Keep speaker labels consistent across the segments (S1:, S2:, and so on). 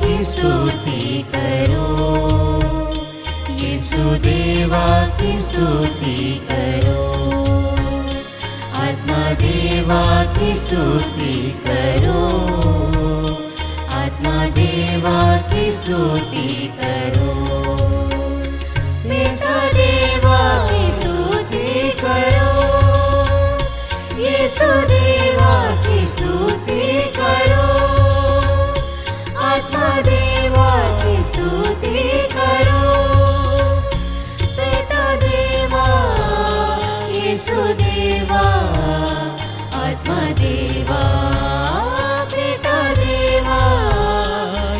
S1: की स्तुति करो, यीशु देवा की स्तुति करो, आत्मा देवा की स्तुति करो, आत्मा देवा की स्तुति करो, पिता देवा की स्तुति करो, यीशु देवा की स्तुति करो, आत्मा देवा की स्तुति करो, पिता देवा यीशु देवा, आत्मा देवा, पिता देवा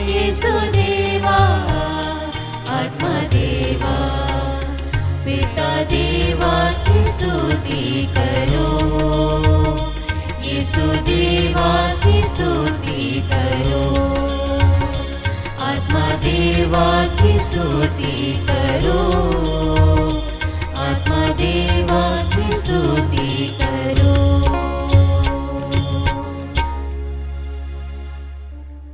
S1: यीशु देवा, आत्मा देवा, पिता देवा की स्तुति करो, यीशु देवा की स्तुति करो, आत्मा देवा की स्तुति करो, आत्मा देवा की स्तुति करो।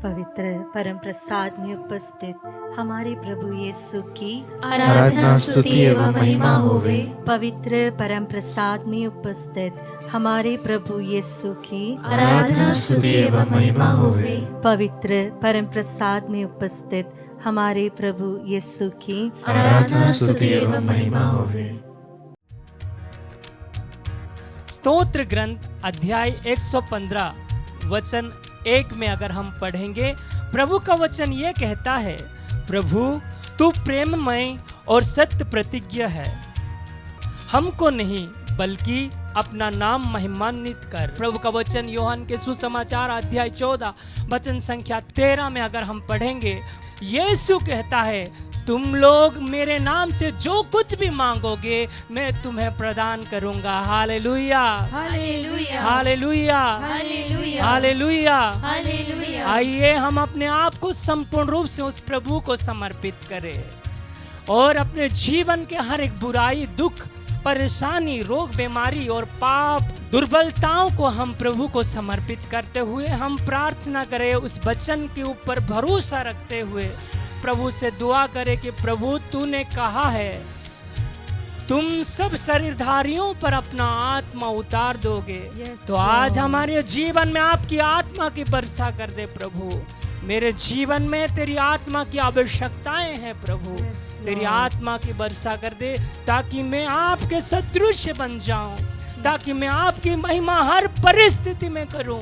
S2: पवित्र परम प्रसाद में उपस्थित हमारे प्रभु यीशु की
S3: आराधना स्तुति एवं महिमा होवे।
S2: पवित्र परम प्रसाद में उपस्थित हमारे प्रभु यीशु की
S3: आराधना स्तुति एवं महिमा होवे।
S2: पवित्र परम प्रसाद में उपस्थित हमारे प्रभु यीशु की
S3: आराधना स्तुति एवं महिमा होवे।
S4: स्तोत्र ग्रंथ अध्याय 115 वचन 1 में अगर हम पढ़ेंगे, प्रभु का वचन ये कहता है, प्रभु तू प्रेममय और सत्य प्रतिज्ञा है, हमको नहीं बल्कि अपना नाम महिमान्वित कर। प्रभु का वचन यूहन्ना के सुसमाचार अध्याय 14 वचन संख्या 13 में अगर हम पढ़ेंगे, यीशु कहता है, तुम लोग मेरे नाम से जो कुछ भी मांगोगे मैं तुम्हें प्रदान करूंगा। Hallelujah,
S1: hallelujah,
S4: hallelujah,
S1: hallelujah,
S4: hallelujah.
S1: Hallelujah.
S4: आइए हम अपने आप को संपूर्ण रूप से उस प्रभु को समर्पित करें और अपने जीवन के हर एक बुराई, दुख, परेशानी, रोग, बीमारी और पाप, दुर्बलताओं को हम प्रभु को समर्पित करते हुए हम प्रार्थना करें, उस वचन के ऊपर भरोसा रखते हुए प्रभु से दुआ करें कि प्रभु तूने कहा है तुम सब शरीरधारियों पर अपना आत्मा उतार दोगे। तो आज हमारे जीवन में आपकी आत्मा की वर्षा कर दे प्रभु। मेरे जीवन में तेरी आत्मा की आवश्यकताएं हैं प्रभु, तेरी आत्मा की वर्षा कर दे ताकि मैं आपके सदृश बन जाऊं, ताकि मैं आपकी महिमा हर परिस्थिति में करूं।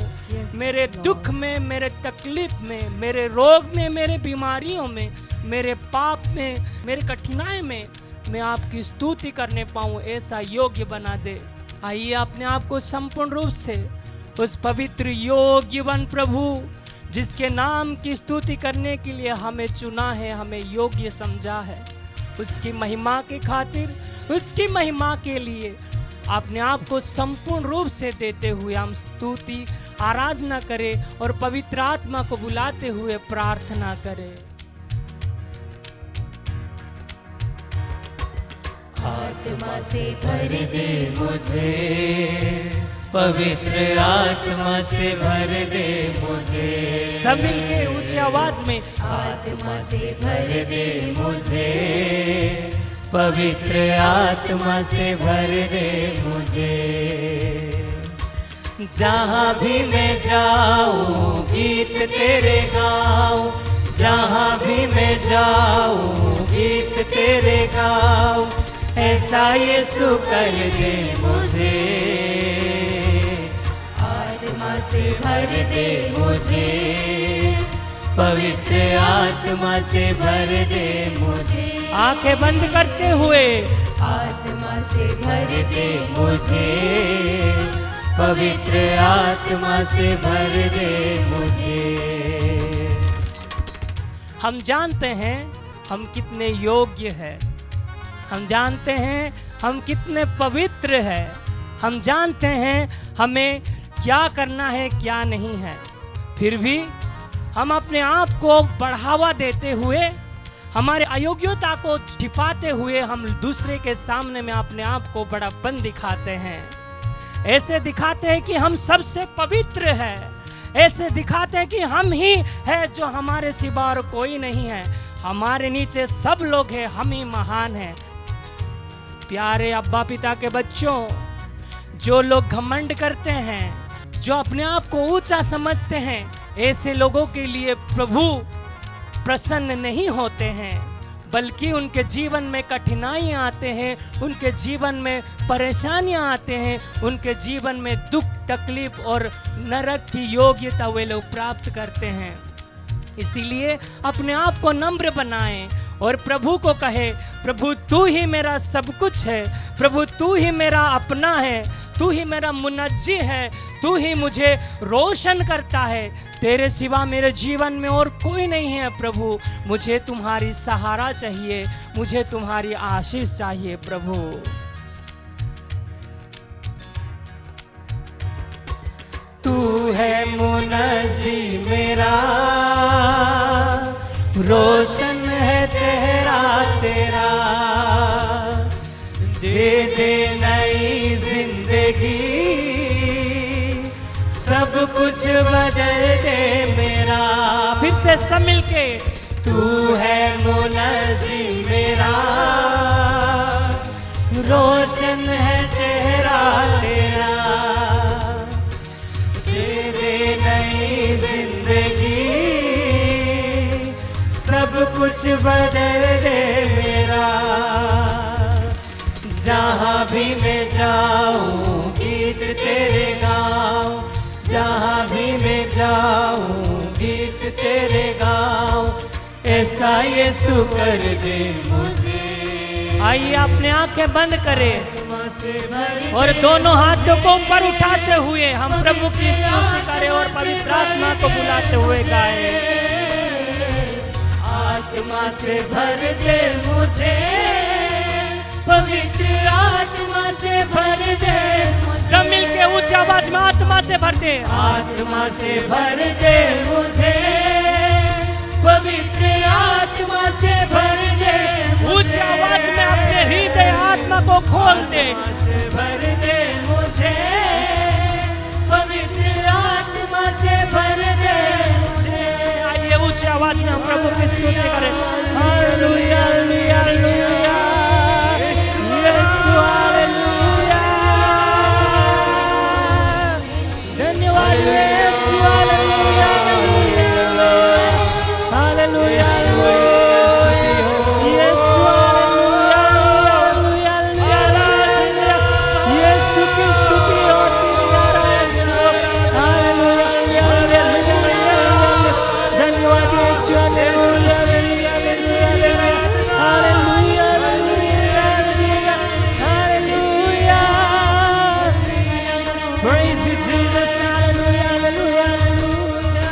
S4: मेरे दुख में, मेरे तकलीफ में, मेरे रोग में, मेरे बीमारियों में, मेरे पाप में, मेरे कठिनाई में मैं आपकी स्तुति करने पाऊं, ऐसा योग्य बना दे। आइए अपने आप को संपूर्ण रूप से उस पवित्र योग्यवन प्रभु जिसके नाम की स्तुति करने के लिए हमें चुना है, हमें योग्य समझा है, उसकी महिमा के खातिर, उसकी महिमा के लिए अपने आप को संपूर्ण रूप से देते हुए हम स्तुति आराधना करें और पवित्र आत्मा को बुलाते हुए प्रार्थना करें।
S1: आत्मा से भर दे मुझे, पवित्र आत्मा से भर दे मुझे।
S4: सब मिलके ऊंची आवाज में,
S1: आत्मा से भर दे मुझे, पवित्र आत्मा से भर दे मुझे। जहाँ भी मैं जाऊँ गीत तेरे गाऊँ, जहाँ भी मैं जाऊँ गीत तेरे गाऊँ, ऐसा यीशु कर दे मुझे। आत्मा से भर दे मुझे, पवित्र आत्मा से भर दे मुझे।
S4: आंखें बंद करते हुए,
S1: आत्मा से भर दे मुझे, पवित्र आत्मा से भर दे मुझे।
S4: हम जानते हैं हम कितने योग्य हैं, हम जानते हैं हम कितने पवित्र हैं, हम जानते हैं हमें क्या करना है क्या नहीं है, फिर भी हम अपने आप को बढ़ावा देते हुए, हमारे अयोग्यता को छिपाते हुए हम दूसरे के सामने में अपने आप को बड़ापन दिखाते हैं। ऐसे दिखाते हैं कि हम सबसे पवित्र हैं, ऐसे दिखाते हैं कि हम ही है जो हमारे सिवा और कोई नहीं है, हमारे नीचे सब लोग हैं, हम ही महान हैं। प्यारे अब्बा पिता के बच्चों, जो लोग घमंड करते हैं, जो अपने आप को ऊंचा समझते हैं, ऐसे लोगों के लिए प्रभु प्रसन्न नहीं होते हैं, बल्कि उनके जीवन में कठिनाइयाँ आते हैं, उनके जीवन में परेशानियाँ आते हैं, उनके जीवन में दुख तकलीफ और नरक की योग्यता वे लोग प्राप्त करते हैं। इसीलिए अपने आप को नम्र बनाएं और प्रभु को कहे, प्रभु तू ही मेरा सब कुछ है, प्रभु तू ही मेरा अपना है, तू ही मेरा मुनज्जी है, तू ही मुझे रोशन करता है, तेरे सिवा मेरे जीवन में और कोई नहीं है। प्रभु मुझे तुम्हारी सहारा चाहिए, मुझे तुम्हारी आशीष चाहिए। प्रभु तू है मुनज्जी मेरा, रोशन है चेहरा तेरा, दे दे नई जिंदगी, सब कुछ बदल दे मेरा। फिर से सब मिलके, तू है मुनज्जी मेरा, रोशन है चेहरा तेरा, दे दे नई जिंदगी, सब कुछ बदल दे मेरा। जहाँ भी मैं जाऊँ गीत तेरे गाऊँ, जहाँ भी मैं जाऊँ गीत तेरे गाऊँ, ऐसा यीशु कर दे मुझे। आइए अपने आंखें बंद करें और दोनों हाथों को ऊपर उठाते हुए हम प्रभु की स्तुति करें और पवित्र आत्मा को बुलाते हुए गाएं। आत्मा से भर दे मुझे, पवित्र आत्मा से भर दे मुझे। सब मिलके ऊंची आवाज में आत्मा से भर दे, आत्मा से भर दे मुझे, पवित्र आत्मा से भर दे। ऊंची आवाज में अपने हृदय आत्मा को खोल दे, से भर दे मुझे, पवित्र आत्मा से भर दे मुझे। आइए ऊंची आवाज में हम प्रभु की स्तुति करें। हालेलुया हालेलुया हालेलुया, यीशु हालेलुया, धन्यवाद यीशु हालेलुया हालेलुया हालेलुया यीशु हालेलुया हालेलुया, यीशु की स्तुति होती हालेलुया हालेलुया, धन्यवाद यीशु हालेलुया हालेलुया हालेलुया हालेलुया हालेलुया, praise you Jesus, हालेलुया हालेलुया हालेलुया।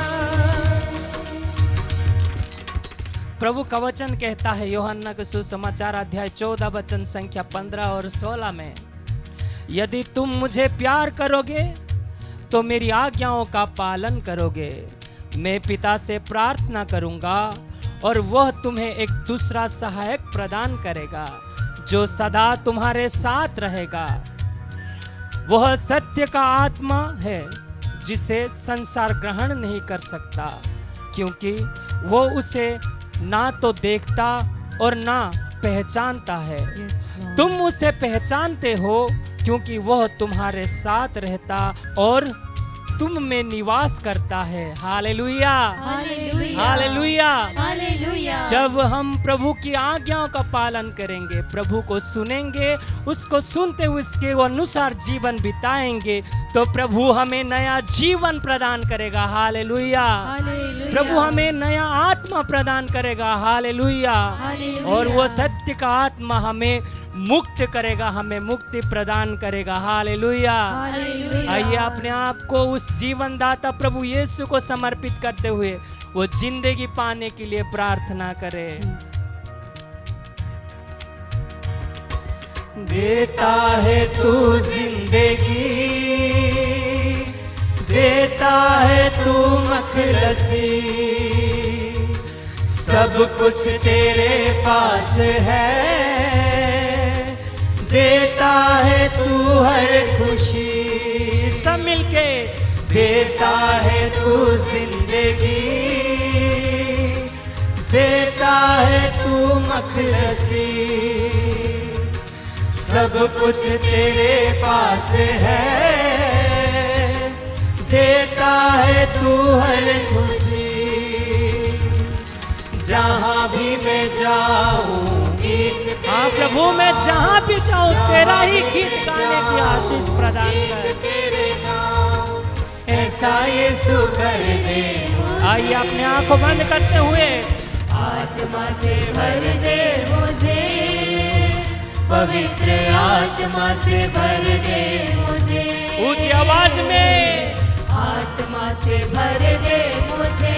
S4: प्रभु का वचन कहता है यूहन्ना के सुसमाचार अध्याय 14 वचन संख्या 15 और 16 में, यदि तुम मुझे प्यार करोगे तो मेरी आज्ञाओं का पालन करोगे। मैं पिता से प्रार्थना करूंगा और वह तुम्हें एक दूसरा सहायक प्रदान करेगा जो सदा तुम्हारे साथ रहेगा। वह सत्य का आत्मा है जिसे संसार ग्रहण नहीं कर सकता, क्योंकि वो उसे ना तो देखता और ना पहचानता है। तुम उसे पहचानते हो क्योंकि वह तुम्हारे साथ रहता और तुम में निवास करता है। Hallelujah hallelujah hallelujah. जब हम प्रभु की आज्ञाओं का पालन करेंगे, प्रभु को सुनेंगे, उसको सुनते हुए उसके अनुसार जीवन बिताएंगे, तो प्रभु हमें नया जीवन प्रदान करेगा। हालेलुया। प्रभु हमें नया आत्मा प्रदान करेगा। हालेलुया। और वो सत्य का आत्मा हमें मुक्त करेगा, हमें मुक्ति प्रदान करेगा। हालेलुया। आइए अपने आप को उस जीवन दाता प्रभु यीशु को समर्पित करते हुए वो जिंदगी पाने के लिए प्रार्थना करें। देता है तू जिंदगी, देता है तू मखलसी, सब कुछ तेरे पास है, देता है तू हर खुशी। सब मिलके
S1: देता है तू जिंदगी, देता है तू मखलसी, सब कुछ तेरे पास है, देता है तू हर खुशी। जहाँ भी मैं जाऊँ गीत,
S4: हाँ प्रभु, मैं जहाँ भी जाऊँ तेरा ही गीत गाने की आशीष प्रदान कर।
S1: तेरे नाम ऐसा यीशु कर दे।
S4: आइए अपने आंखों बंद करते हुए
S1: आत्मा से भर दे मुझे, पवित्र आत्मा से भर दे मुझे,
S4: ऊंची आवाज में
S1: आत्मा से भर दे मुझे,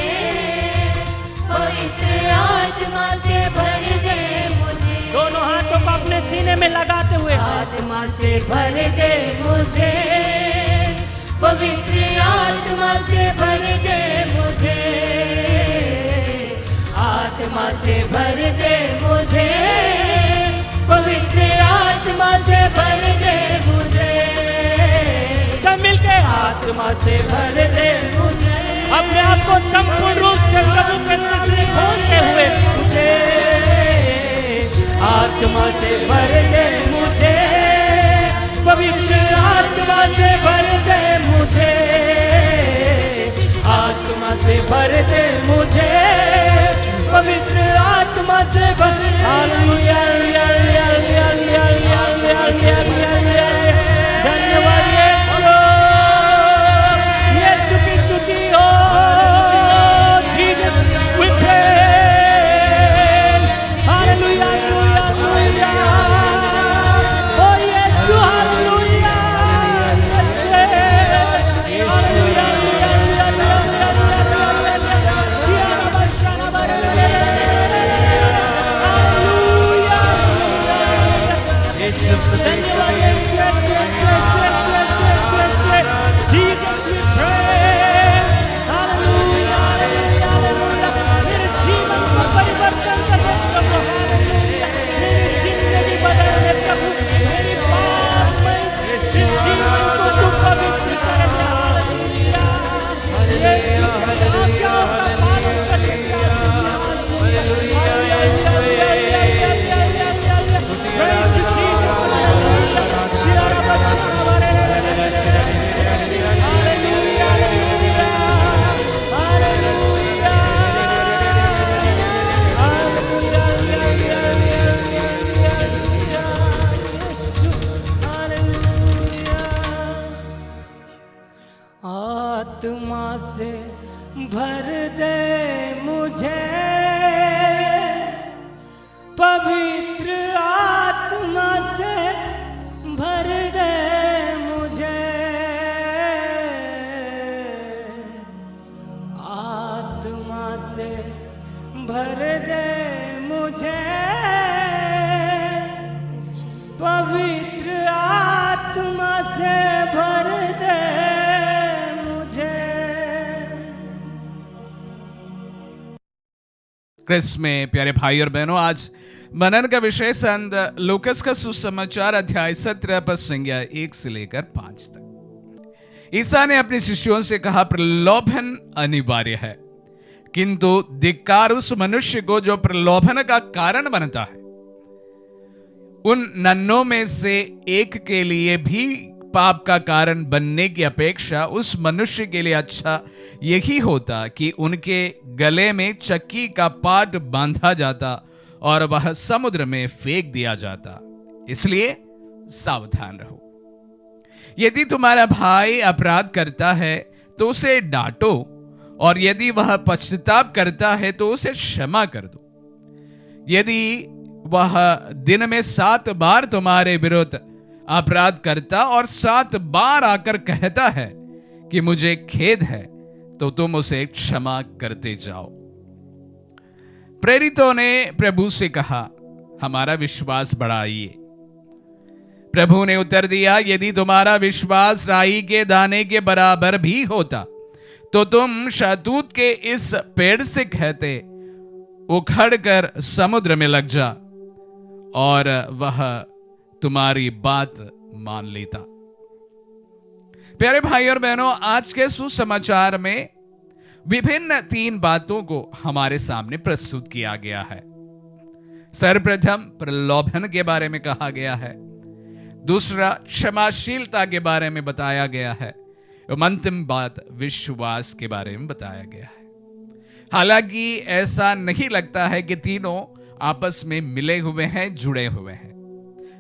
S1: पवित्र आत्मा से भर दे मुझे।
S4: दोनों हाथों को अपने सीने में लगाते हुए
S1: आत्मा से भर दे मुझे, पवित्र आत्मा से भर दे मुझे, आत्मा से भर दे मुझे, पवित्र आत्मा से भर दे मुझे।
S4: सब मिलके
S1: आत्मा से भर दे मुझे,
S4: अपने आप को संपूर्ण रूप से प्रभु के सामने खोलते हुए
S1: मुझे आत्मा से भर दे मुझे, पवित्र आत्मा से भर दे मुझे, आत्मा से भर दे मुझे, पवित्र आत्मा से भर। हालेलुया, धन्यवाद यीशु, यीशु की स्तुति हो। जीसस वी प्रेज, हालेलुया, हालेलुया, ओ यीशु, हालेलुया, हालेलुया, धन्यवाद यीशु, जीसस वी प्रेज, हालेलुया, हालेलुया, मेरे जीवन को परिवर्तन करने प्रभु, हालेलुया, मेरी जिंदगी बदलने प्रभु, मेरी पापमय जीवन को तू पवित्र कर दे, हालेलुया, यीशु की आज्ञाओं का पालन करने की आशीष में हालेलुया, praise you Jesus, हालेलुया, शियारा बच्चा हमारे आत्मा से भर दे मुझे, पवित्र आत्मा से भर दे मुझे, आत्मा से भर दे मुझे, पवित्र आत्मा से भर दे मुझे।
S5: क्रिस्त में प्यारे भाई और बहनों, आज मनन का विषय संत लूकस का सुसमाचार अध्याय 17 पद संज्ञा 1 से लेकर 5 तक। ईसा ने अपने शिष्यों से कहा, प्रलोभन अनिवार्य है, किंतु धिक्कार उस मनुष्य को जो प्रलोभन का कारण बनता है। उन नन्हों में से एक के लिए भी पाप का कारण बनने की अपेक्षा उस मनुष्य के लिए अच्छा यही होता कि उनके गले में चक्की का पाट बांधा जाता और वह समुद्र में फेंक दिया जाता। इसलिए सावधान रहो। यदि तुम्हारा भाई अपराध करता है तो उसे डांटो, और यदि वह पश्चाताप करता है तो उसे क्षमा कर दो। यदि वह दिन में 7 बार तुम्हारे विरुद्ध अपराध करता और 7 बार आकर कहता है कि मुझे खेद है, तो तुम उसे क्षमा करते जाओ। प्रेरितों ने प्रभु से कहा, हमारा विश्वास बढ़ाइए। प्रभु ने उत्तर दिया, यदि तुम्हारा विश्वास राई के दाने के बराबर भी होता तो तुम शहतूत के इस पेड़ से कहते, उखड़ कर समुद्र में लग जा, और वह तुम्हारी बात मान लेता। प्यारे भाई और बहनों, आज के सुसमाचार में विभिन्न 3 बातों को हमारे सामने प्रस्तुत किया गया है। सर्वप्रथम प्रलोभन के बारे में कहा गया है, दूसरा क्षमाशीलता के बारे में बताया गया है, अंतिम बात विश्वास के बारे में बताया गया है। हालांकि ऐसा नहीं लगता है कि तीनों आपस में मिले हुए हैं, जुड़े हुए हैं,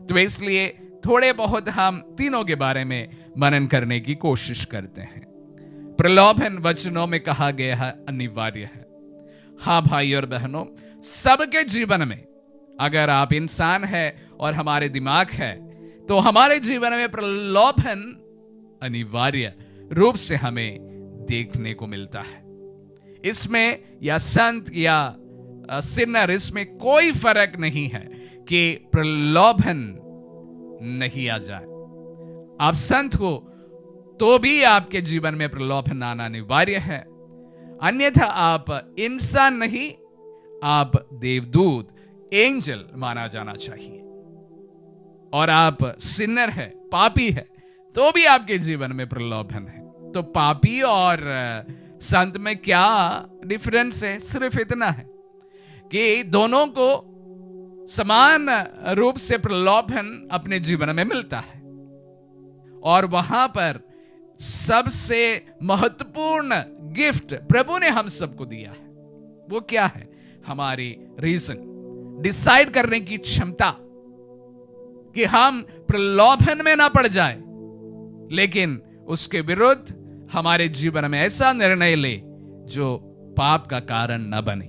S5: तो इसलिए थोड़े बहुत हम तीनों के बारे में मनन करने की कोशिश करते हैं। प्रलोभन वचनों में कहा गया है अनिवार्य है। हाँ भाई और बहनों, सबके जीवन में अगर आप इंसान है और हमारे दिमाग है, तो हमारे जीवन में प्रलोभन अनिवार्य रूप से हमें देखने को मिलता है। इसमें या संत या सिनर, इसमें कोई फर्क नहीं है कि प्रलोभन नहीं आ जाए। आप संत हो तो भी आपके जीवन में प्रलोभन आना अनिवार्य है, अन्यथा आप इंसान नहीं, आप देवदूत, एंजल माना जाना चाहिए। और आप सिनर है, पापी है, तो भी आपके जीवन में प्रलोभन है। तो पापी और संत में क्या डिफरेंस है? सिर्फ इतना है कि दोनों को समान रूप से प्रलोभन अपने जीवन में मिलता है, और वहां पर सबसे महत्वपूर्ण गिफ्ट प्रभु ने हम सबको दिया है। वो क्या है? हमारी रीजन, डिसाइड करने की क्षमता, कि हम प्रलोभन में ना पड़ जाए, लेकिन उसके विरुद्ध हमारे जीवन में ऐसा निर्णय ले जो पाप का कारण न बने।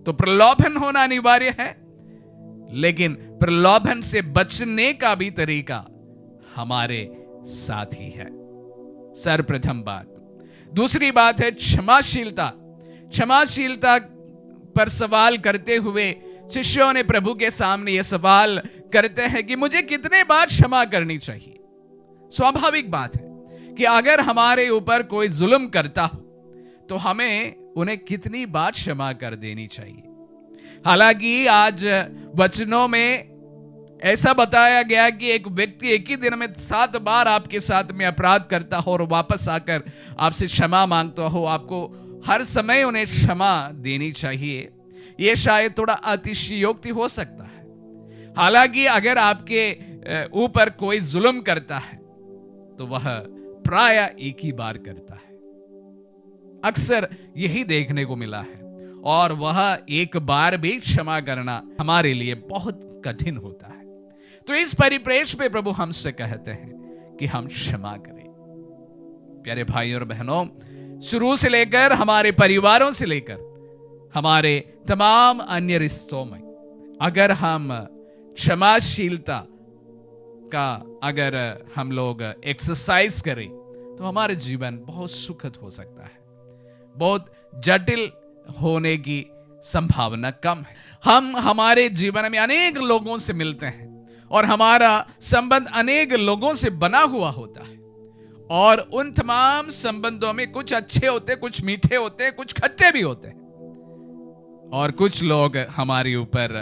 S5: तो प्रलोभन होना अनिवार्य है, लेकिन प्रलोभन से बचने का भी तरीका हमारे साथ ही है। सर्वप्रथम बात। दूसरी बात है क्षमाशीलता। क्षमाशीलता पर सवाल करते हुए शिष्यों ने प्रभु के सामने यह सवाल करते हैं कि मुझे कितने बार क्षमा करनी चाहिए। स्वाभाविक बात है कि अगर हमारे ऊपर कोई जुल्म करता हो तो हमें उन्हें कितनी बार क्षमा कर देनी चाहिए। हालांकि आज वचनों में ऐसा बताया गया कि एक व्यक्ति एक ही दिन में 7 बार आपके साथ में अपराध करता हो और वापस आकर आपसे क्षमा मांगता हो, आपको हर समय उन्हें क्षमा देनी चाहिए। यह शायद थोड़ा अतिशयोक्ति हो सकता है। हालांकि अगर आपके ऊपर कोई जुल्म करता है तो वह प्राय एक ही बार करता है। अक्सर यही देखने को मिला है, और वह एक बार भी क्षमा करना हमारे लिए बहुत कठिन होता है। तो इस परिप्रेक्ष्य पे प्रभु हमसे कहते हैं कि हम क्षमा करें। प्यारे भाई और बहनों, शुरू से लेकर हमारे परिवारों से लेकर हमारे तमाम अन्य रिश्तों में अगर हम क्षमाशीलता का अगर हम लोग एक्सरसाइज करें तो हमारे जीवन बहुत सुखद हो सकता है, बहुत जटिल होने की संभावना कम है। हम हमारे जीवन में अनेक लोगों से मिलते हैं और हमारा संबंध अनेक लोगों से बना हुआ होता है, और उन तमाम संबंधों में कुछ अच्छे होते, कुछ मीठे होते, कुछ खट्टे भी होते हैं, और कुछ लोग हमारे ऊपर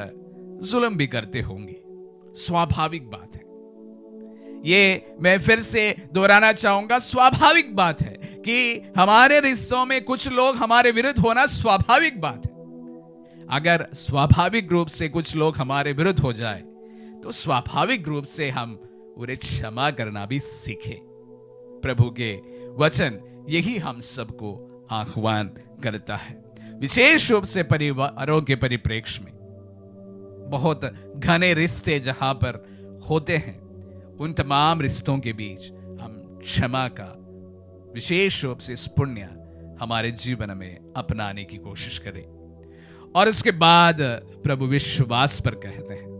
S5: जुल्म भी करते होंगे। स्वाभाविक बात है। ये मैं फिर से दोहराना चाहूंगा, स्वाभाविक बात है कि हमारे रिश्तों में कुछ लोग हमारे विरुद्ध होना स्वाभाविक बात है। अगर स्वाभाविक रूप से कुछ लोग हमारे विरुद्ध हो जाए तो स्वाभाविक रूप से हम उन्हें क्षमा करना भी सीखें। प्रभु के वचन यही हम सबको आह्वान करता है, विशेष रूप से परिवारों के परिप्रेक्ष्य में। बहुत घने रिश्ते जहां पर होते हैं, उन तमाम रिश्तों के बीच हम क्षमा का विशेष रूप से इस पुण्य हमारे जीवन में अपनाने की कोशिश करें। और उसके बाद प्रभु विश्वास पर कहते हैं।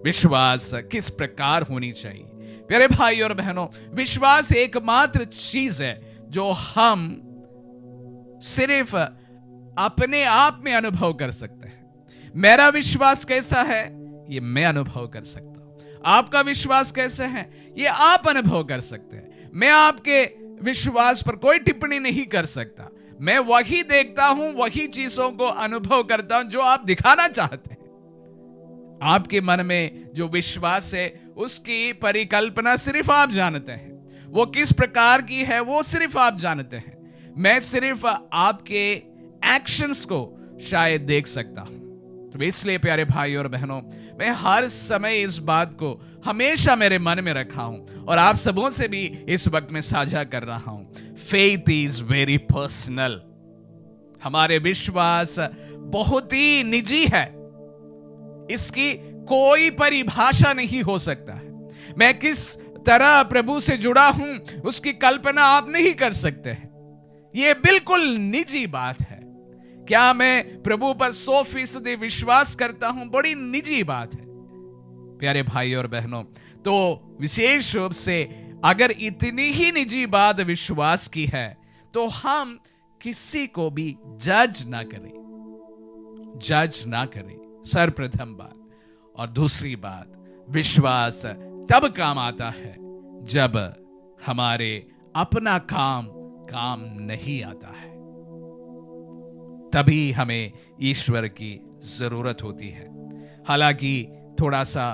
S5: विश्वास किस प्रकार होनी चाहिए? प्यारे भाई और बहनों, विश्वास एकमात्र चीज है जो हम सिर्फ अपने आप में अनुभव कर सकते हैं। मेरा विश्वास कैसा है ये मैं अनुभव कर सकता हूं, आपका विश्वास कैसे है ये आप अनुभव कर सकते हैं। मैं आपके विश्वास पर कोई टिप्पणी नहीं कर सकता। मैं वही देखता हूं, वही चीजों को अनुभव करता हूं जो आप दिखाना चाहते हैं। आपके मन में जो विश्वास है उसकी परिकल्पना सिर्फ आप जानते हैं, वो किस प्रकार की है वो सिर्फ आप जानते हैं। मैं सिर्फ आपके एक्शंस को शायद देख सकता हूं। तो इसलिए प्यारे भाई और बहनों, मैं हर समय इस बात को हमेशा मेरे मन में रखा हूं और आप सबों से भी इस वक्त में साझा कर रहा हूं। Faith is very personal. हमारे विश्वास बहुत ही निजी है, इसकी कोई परिभाषा नहीं हो सकता है। मैं किस तरह प्रभु से जुड़ा हूं उसकी कल्पना आप नहीं कर सकते हैं। यह बिल्कुल निजी बात है। क्या मैं प्रभु पर 100% विश्वास करता हूं, बड़ी निजी बात है प्यारे भाई और बहनों। तो विशेष रूप से अगर इतनी ही निजी बात विश्वास की है तो हम किसी को भी जज ना करें, सर्वप्रथम बात। और दूसरी बात, विश्वास तब काम आता है जब हमारे अपना काम नहीं आता है, तभी हमें ईश्वर की जरूरत होती है। हालांकि थोड़ा सा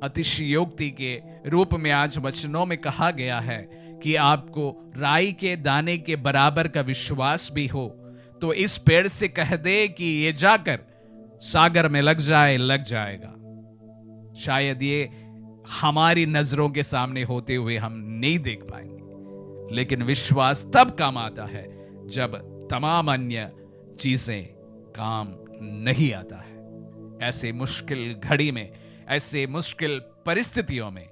S5: अतिशयोक्ति के रूप में आज वचनों में कहा गया है कि आपको राई के दाने के बराबर का विश्वास भी हो तो इस पेड़ से कह दे कि ये जाकर सागर में लग जाएगा। शायद ये हमारी नजरों के सामने होते हुए हम नहीं देख पाएंगे, लेकिन विश्वास तब काम आता है जब तमाम अन्य चीजें काम नहीं आता है। ऐसे मुश्किल घड़ी में, ऐसे मुश्किल परिस्थितियों में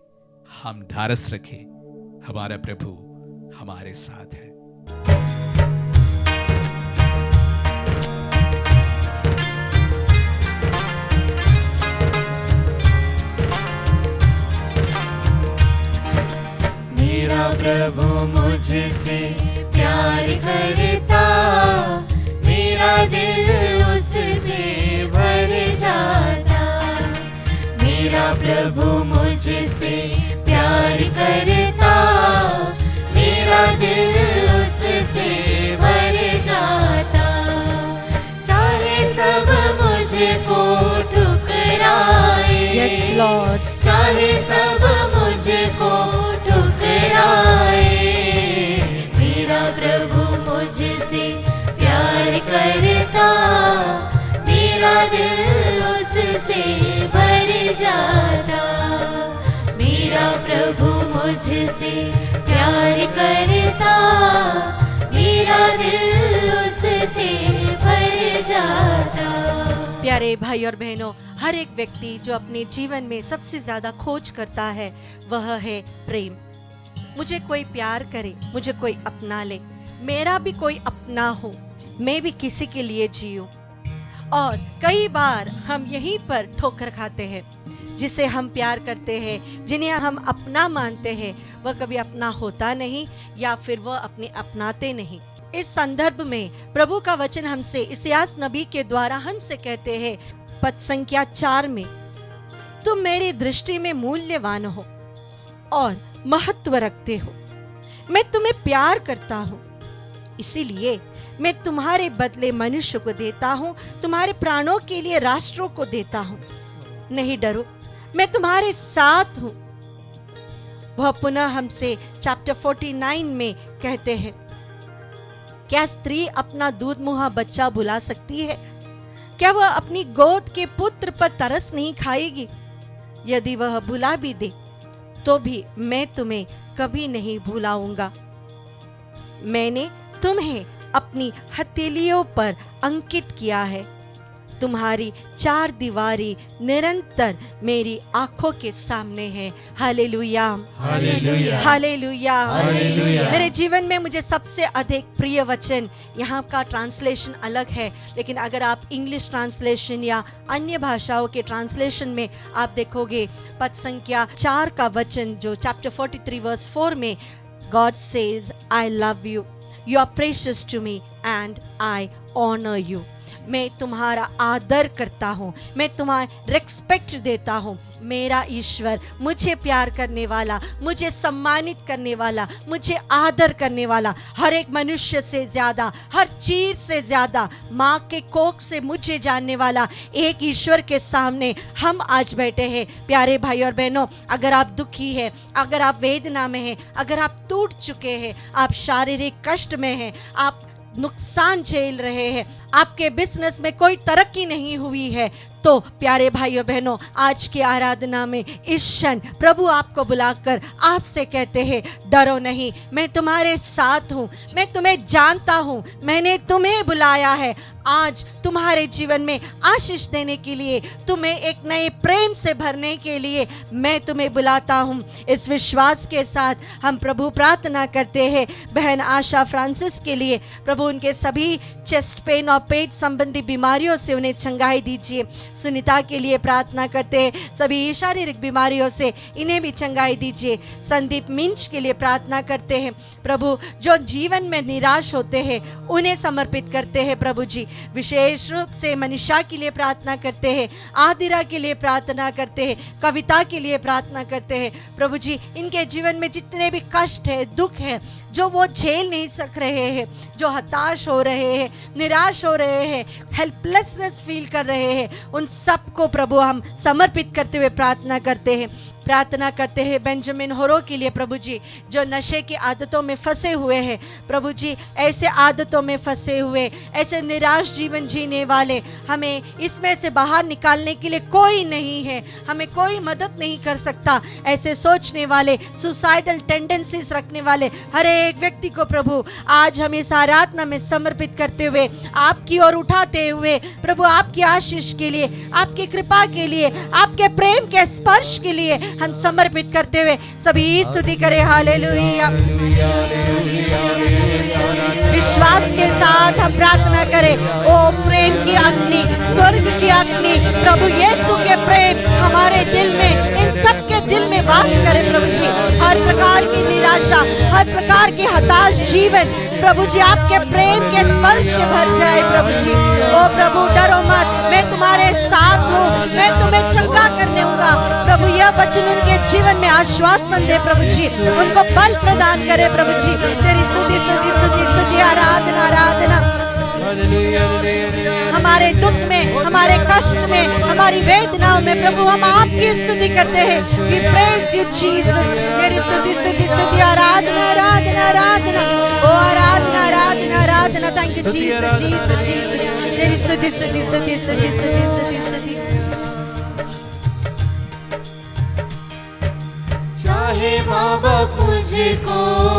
S5: हम ढारस रखें, हमारा प्रभु हमारे साथ है।
S3: मेरा प्रभु मुझसे प्यार करता, मेरा दिल उससे भर जाता। मेरा प्रभु मुझसे प्यार करता, मेरा दिल उससे भर जाता। चाहे सब मुझको ठुकराए,
S2: Yes, Lord.
S3: चाहे सब मुझको ठुकराए, मेरा प्रभु मुझसे प्यार करता, मेरा दिल उससे भर जाता। मेरा प्रभु मुझसे प्यार करता, मेरा दिल उससे भर जाता।
S2: प्यारे भाई और बहनों, हर एक व्यक्ति जो अपने जीवन में सबसे ज्यादा खोज करता है वह है प्रेम। मुझे कोई प्यार करे, मुझे कोई अपना ले, मेरा भी कोई अपना हो, मैं भी किसी के लिए जीऊं। और कई बार हम यहीं पर ठोकर खाते हैं। जिसे हम प्यार करते हैं, जिन्हें हम अपना मानते हैं, वह कभी अपना होता नहीं या फिर वह अपने अपनाते नहीं। इस संदर्भ में प्रभु का वचन हमसे इस्यास नबी के द्वारा हमसे कहते हैं, पद संख्या 4 में, तुम मेरी दृष्टि में मूल्यवान हो और महत्व रखते हो। मैं तुम्हें प्यार करता हूँ, इसीलिए मैं तुम्हारे बदले मनुष्य को देता हूँ, तुम्हारे प्राणों के लिए राष्ट्रों को देता हूँ। नहीं डरो, मैं तुम्हारे साथ हूँ। वह पुनः हमसे चैप्टर 49 में कहते हैं, क्या स्त्री अपना दूध मुहा बच्चा भुला सकती है? क्या वह अपनी गोद के पुत्र पर तरस नहीं खाएगी? यदि वह भुला भी दे तो भी मैं तुम्हें कभी नहीं भुलाऊंगा। मैंने तुम्हें अपनी हथेलियों पर अंकित किया है। तुम्हारी चार दीवारी निरंतर मेरी आंखों के सामने है। Hallelujah,
S3: hallelujah,
S2: hallelujah.
S3: हालेलुया।
S2: मेरे जीवन में मुझे सबसे अधिक प्रिय वचन, यहाँ का ट्रांसलेशन अलग है, लेकिन अगर आप इंग्लिश ट्रांसलेशन या अन्य भाषाओं के ट्रांसलेशन में आप देखोगे, पद संख्या 4 का वचन जो चैप्टर 43 वर्स 4 में, God says, I love you. You are precious to me and I honor you. मैं तुम्हारा आदर करता हूँ, मैं तुम्हारा रिस्पेक्ट देता हूँ। मेरा ईश्वर मुझे प्यार करने वाला, मुझे सम्मानित करने वाला, मुझे आदर करने वाला, हर एक मनुष्य से ज़्यादा, हर चीज़ से ज़्यादा, माँ के कोख से मुझे जानने वाला एक ईश्वर के सामने हम आज बैठे हैं। प्यारे भाई और बहनों, अगर आप दुखी हैं, अगर आप वेदना में हैं, अगर आप टूट चुके हैं, आप शारीरिक कष्ट में हैं, आप नुकसान झेल रहे हैं, आपके बिजनेस में कोई तरक्की नहीं हुई है, तो प्यारे भाइयों बहनों, आज की आराधना में इस क्षण प्रभु आपको बुलाकर आपसे कहते हैं, डरो नहीं, मैं तुम्हारे साथ हूँ, मैं तुम्हें जानता हूँ, मैंने तुम्हें बुलाया है आज तुम्हारे जीवन में आशीष देने के लिए, तुम्हें एक नए प्रेम से भरने के लिए मैं तुम्हें बुलाता हूँ। इस विश्वास के साथ हम प्रभु प्रार्थना करते हैं बहन आशा फ्रांसिस के लिए। प्रभु उनके सभी चेस्ट पेन और पेट संबंधी बीमारियों से उन्हें चंगाई दीजिए। सुनीता के लिए प्रार्थना करते हैं, सभी शारीरिक बीमारियों से इन्हें भी चंगाई दीजिए। संदीप मिंच के लिए प्रार्थना करते हैं प्रभु, जो जीवन में निराश होते हैं उन्हें समर्पित करते हैं प्रभु जी। विशेष रूप से मनीषा के लिए प्रार्थना करते हैं, आदिरा के लिए प्रार्थना करते हैं, कविता के लिए प्रार्थना करते हैं प्रभु जी। इनके जीवन में जितने भी कष्ट है, दुख है, जो वो झेल नहीं सक रहे हैं, जो हताश हो रहे हैं, निराश हो रहे हैं, हेल्पलेसनेस फील कर रहे हैं, उन सबको प्रभु हम समर्पित करते हुए प्रार्थना करते हैं। प्रार्थना करते हैं बेंजामिन होरो के लिए प्रभु जी, जो नशे की आदतों में फंसे हुए हैं प्रभु जी। ऐसे आदतों में फंसे हुए, ऐसे निराश जीवन जीने वाले, हमें इसमें से बाहर निकालने के लिए कोई नहीं है, हमें कोई मदद नहीं कर सकता। ऐसे सोचने वाले, सुसाइडल टेंडेंसीज रखने वाले हर एक व्यक्ति को प्रभु आज हम इस आराधना में समर्पित करते हुए, आपकी ओर उठाते हुए प्रभु, आपकी आशीष के लिए, आपकी कृपा के लिए, आपके प्रेम के स्पर्श के लिए हम समर्पित करते हुए सभी स्तुति करें। हालेलुया। विश्वास के साथ हम प्रार्थना करें, ओ प्रेम की अग्नि, स्वर्ग की अग्नि, प्रभु यीशु के प्रेम हमारे दिल में, इन सब के दिल में वास करे प्रभु जी। हर प्रकार की निराशा, हर प्रकार के हताश जीवन प्रभु जी आपके प्रेम के स्पर्श से भर जाए प्रभु जी। ओ प्रभु डरो मत, मैं तुम्हारे साथ हूँ, मैं तुम्हें चंगा करने दूंगा। प्रभु यह वचन उनके जीवन में आश्वासन दे प्रभु जी, उनको बल प्रदान करे प्रभु जी। तेरी स्तुति स्तुति स्तुति स्तुति आराधना आराधना। हमारे दुख में, हमारे कष्ट में, हमारी वेदनाओं में प्रभु हम आपकी स्तुति करते हैं। We praise you Jesus। तेरी स्तुति स्तुति स्तुति आराधना आराधना आराधना, ओ आराधना आराधना आराधना। Thank you Jesus Jesus Jesus. तेरी स्तुति स्तुति स्तुति स्तुति स्तुति स्तुति स्तुति।
S3: चाहे माँ बाप मुझको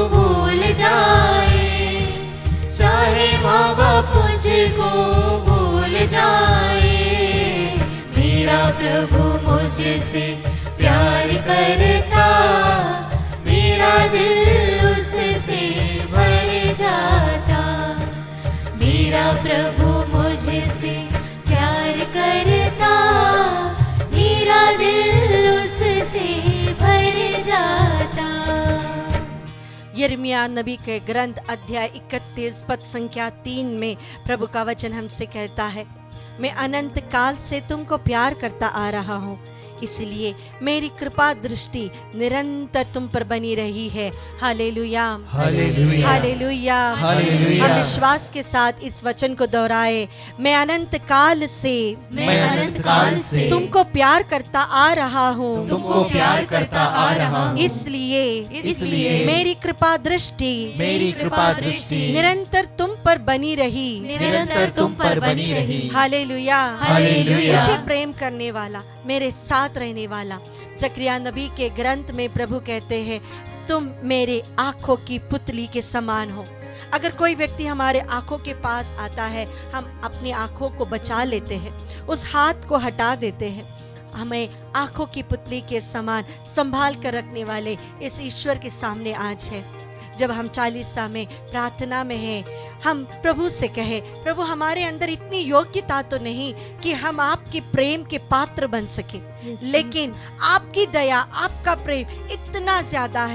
S3: भूल जाए, चाहे माँ बाप मुझको भूल जाए, मेरा प्रभु मुझसे प्यार करता, मेरा दिल उससे भर जाता। मेरा प्रभु मुझसे प्यार करता, मेरा दिल उससे भर जाता।
S2: यिर्मयाह नबी के ग्रंथ अध्याय 31 पद संख्या 3 में प्रभु का वचन हमसे कहता है, मैं अनंत काल से तुमको प्यार करता आ रहा हूँ, इसलिए मेरी कृपा दृष्टि निरंतर तुम पर बनी रही है। Hallelujah hallelujah hallelujah. हम विश्वास के साथ इस वचन को दोहराए, मैं अनंत काल से तुमको प्यार करता आ रहा हूँ,
S3: तुमको प्यार करता आ रहा हूँ,
S2: इसलिए मेरी कृपा दृष्टि निरंतर तुम पर बनी रही,
S3: निरंतर तुम पर बनी रही।
S2: Hallelujah
S3: hallelujah.
S2: मुझे प्रेम करने वाला, मेरे साथ रहने वाला। जकरिया नबी के ग्रंथ में प्रभु कहते हैं, तुम मेरे आंखों की पुतली के समान हो। अगर कोई व्यक्ति हमारे आंखों के पास आता है, हम अपनी आंखों को बचा लेते हैं, उस हाथ को हटा देते हैं। हमें आंखों की पुतली के समान संभाल कर रखने वाले इस ईश्वर के सामने आज है। जब हम 40 में प्रार्थना में हैं, हम प्रभु से कहे, प्रभु हमारे अंदर इतनी योग्यता तो नहीं कि हम आपके प्रेम के पात्र बन सके, लेकिन आपकी दया, आपका प्रेम इतना ज्यादा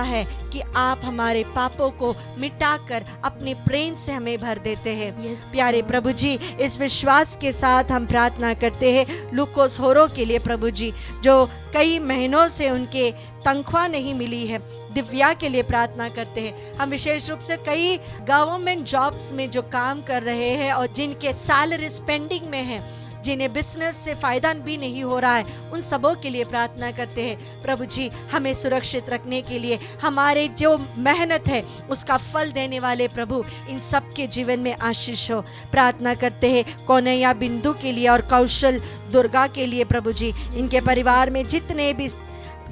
S2: है क्योंकि आप हमारे पापों को मिटाकर अपने प्रेम से हमें भर देते हैं। प्यारे प्रभु जी, इस विश्वास के साथ हम प्रार्थना करते हैं लुकोस होरो के लिए प्रभु जी, जो कई महीनों से उनके तनख्वाह नहीं मिली है। दिव्या के लिए प्रार्थना करते हैं। हम विशेष रूप से कई गवर्नमेंट जॉब्स में जो काम कर रहे हैं और जिनके सैलरी पेंडिंग में है, जिन्हें बिजनेस से फायदा भी नहीं हो रहा है, उन सबों के लिए प्रार्थना करते हैं प्रभु जी। हमें सुरक्षित रखने के लिए हमारे जो मेहनत है उसका फल देने वाले प्रभु इन सब के जीवन में आशीष हो। प्रार्थना करते हैं कौनैया बिंदु के लिए और कौशल दुर्गा के लिए प्रभु जी। इनके परिवार में जितने भी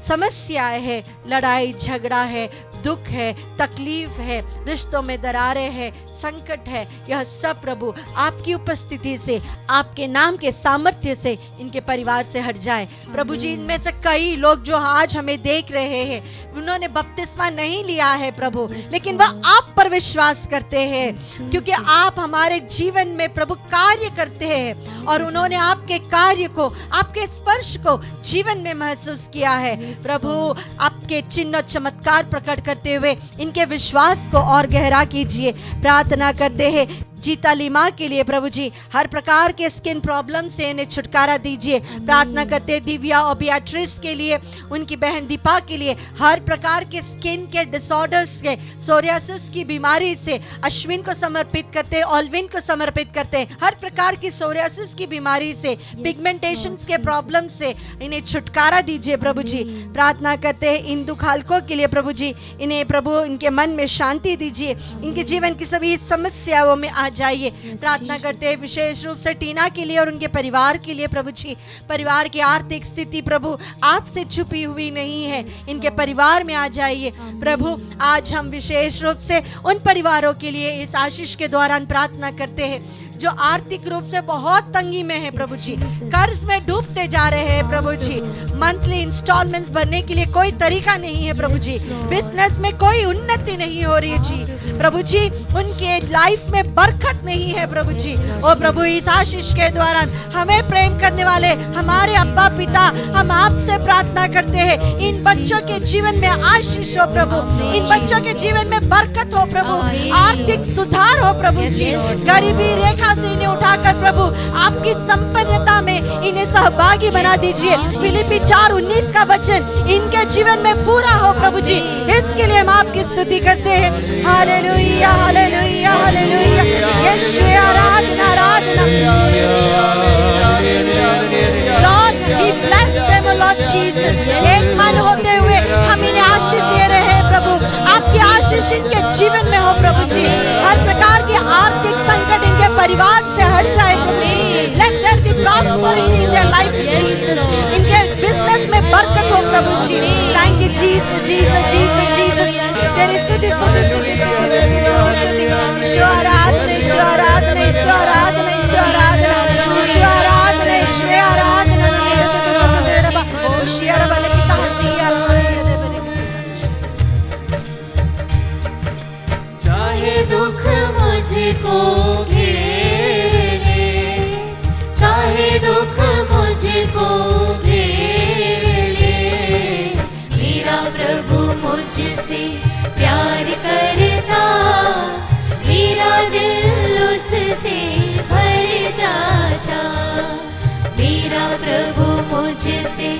S2: समस्याएं है, लड़ाई झगड़ा है, दुख है, तकलीफ है, रिश्तों में दरारें है, संकट है, यह सब प्रभु आपकी उपस्थिति से, आपके नाम के सामर्थ्य से इनके परिवार से हट जाए प्रभु जी। इनमें से कई लोग जो आज हमें देख रहे हैं, उन्होंने बपतिस्मा नहीं लिया है प्रभु, लेकिन वह आप पर विश्वास करते हैं क्योंकि आप हमारे जीवन में प्रभु कार्य करते हैं और उन्होंने आपके कार्य को, आपके स्पर्श को जीवन में महसूस किया है प्रभु। आपके चिन्ह चमत्कार प्रकट करते हुए इनके विश्वास को और गहरा कीजिए। प्रार्थना करते हैं जीता लिमा के लिए प्रभु जी, हर प्रकार के स्किन प्रॉब्लम से इन्हें छुटकारा दीजिए। प्रार्थना करते हैं दिव्या और बियाट्रिस के लिए, उनकी बहन दीपा के लिए, हर प्रकार के स्किन के डिसऑर्डर्स से, सोरियासिस की बीमारी से अश्विन को समर्पित करते हैं, ऑल्विन को समर्पित करते हैं। हर प्रकार की सोरियासिस की बीमारी से, पिगमेंटेशन के प्रॉब्लम से इन्हें छुटकारा दीजिए प्रभु जी। प्रार्थना करते हैं इन दुखालकों के लिए प्रभु जी, इन्हें प्रभु इनके मन में शांति दीजिए, इनके जीवन की सभी समस्याओं में आ जाइए। प्रार्थना करते हैं विशेष रूप से टीना के लिए और उनके परिवार के लिए प्रभु जी। परिवार की आर्थिक स्थिति प्रभु आपसे छुपी हुई नहीं है, इनके परिवार में आ जाइए प्रभु। आज हम विशेष रूप से उन परिवारों के लिए इस आशीष के दौरान प्रार्थना करते हैं जो आर्थिक रूप से बहुत तंगी में है प्रभु जी, कर्ज में डूबते जा रहे हैं प्रभु जी। मंथली इंस्टॉलमेंट्स भरने के लिए कोई तरीका नहीं है प्रभु जी, बिजनेस में कोई उन्नति नहीं हो रही है जी प्रभु जी, उनके लाइफ में बरकत नहीं है प्रभु जी। ओ प्रभु, इस आशीष के दौरान हमें प्रेम करने वाले हमारे अब्बा पिता, हम आपसे प्रार्थना करते हैं इन बच्चों के जीवन में आशीष हो प्रभु, इन बच्चों के जीवन में बरकत हो प्रभु, आर्थिक सुधार हो प्रभु जी। गरीबी रेखा से इन्हें उठाकर प्रभु आपकी संपन्नता में इन्हें सहभागी बना दीजिए। फिलिपी 4:19 का वचन इनके जीवन में पूरा हो प्रभु जी, इसके लिए हम आपकी स्तुति करते हैं। हालेलुया हालेलुया हालेलुया, यीशु आराधना आराधना। Lord we bless them lord Jesus. एक मन होते हुए हम इन्हें आशीष दे रहे हैं प्रभु, आपकी आशीष इनके जीवन में हो प्रभु जी। हर प्रकार की आर्थिक संकट इनके परिवार से हट जाए प्रभु जी। Let there be prosperity in their life Jesus, इनके बिजनेस में बरकत हो प्रभु जी। Thank you Jesus Jesus Jesus Jesus. तेरी स्तुति स्तुति स्तुति स्तुति स्तुति स्तुति। ईश्वर आराधना ईश्वर आराधना ईश्वर आराधना ईश्वर आराधना ईश्वर आराधना ईश्वर आराधना। होशियार वाले की तहसीया।
S3: चाहे दुख मुझको घेर ले, चाहे दुख मुझको घेर ले, मेरा प्रभु मुझसे प्यार करता, मेरा दिल उससे भर जाता। मेरा प्रभु मुझसे